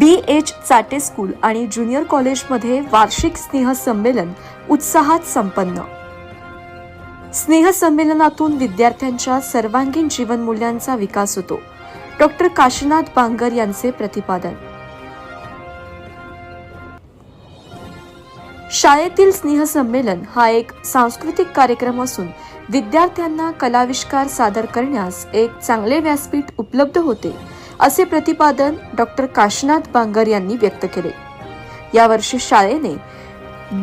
BH Chate school आणि junior कॉलेजमध्ये वार्षिक स्नेहसंमेलन उत्साहात संपन्न। स्नेहसंमेलनातून विद्यार्थ्यांच्या सर्वांगीण जीवनमूल्यांचा विकास होतो। डॉक्टर काशीनाथ बांगर यांचे प्रतिपादन। शाळेतील स्नेहसंमेलन हा एक सांस्कृतिक कार्यक्रम असून विद्यार्थ्यांना कलाविष्कार सादर करण्यास एक चांगले व्यासपीठ उपलब्ध होते, असे प्रतिपादन डॉक्टर काशीनाथ बांगर यांनी व्यक्त केले। यावर्षी शाळेने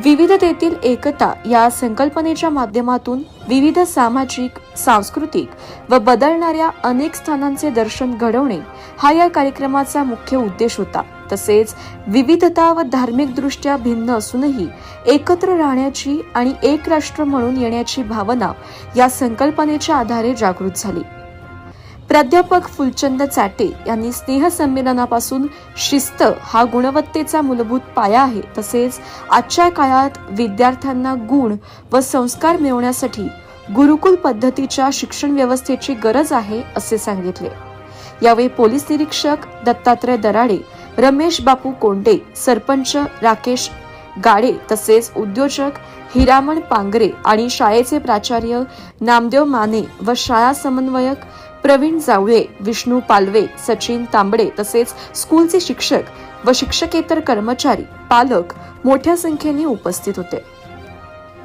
विविधतेतील एकता या संकल्पनेच्या माध्यमातून विविध सामाजिक, सांस्कृतिक व बदलणाऱ्या अनेक स्थानांचे दर्शन घडवणे हा या कार्यक्रमाचा मुख्य उद्देश होता। तसेच विविधता व धार्मिक दृष्ट्या भिन्न असूनही एकत्र राहण्याची आणि एक राष्ट्र म्हणून येण्याची भावना या संकल्पनेच्या आधारे जागृत झाली। प्राध्यापक फुलचंद चाटे यांनी स्नेहसंमेलनापासून शिस्त हा गुणवत्तेचा मूलभूत पाया आहे, तसेच आजच्या काळात विद्यार्थ्यांना गुण व संस्कार मिळवण्यासाठी गुरुकुल पद्धतीच्या शिक्षण व्यवस्थेची गरज आहे, असे सांगितले। यावेळी पोलीस निरीक्षक दत्तात्रय दराडे, रमेश बापू कोंडे, सरपंच राकेश गाडे तसेच उद्योजक हिरामण पांगरे आणि शाळेचे प्राचार्य नामदेव माने व शाळा समन्वयक प्रवीण जावळे, विष्णू पालवे, सचिन तांबडे तसेच स्कूलचे शिक्षक व शिक्षकेतर कर्मचारी, पालक मोठ्या संख्येने उपस्थित होते।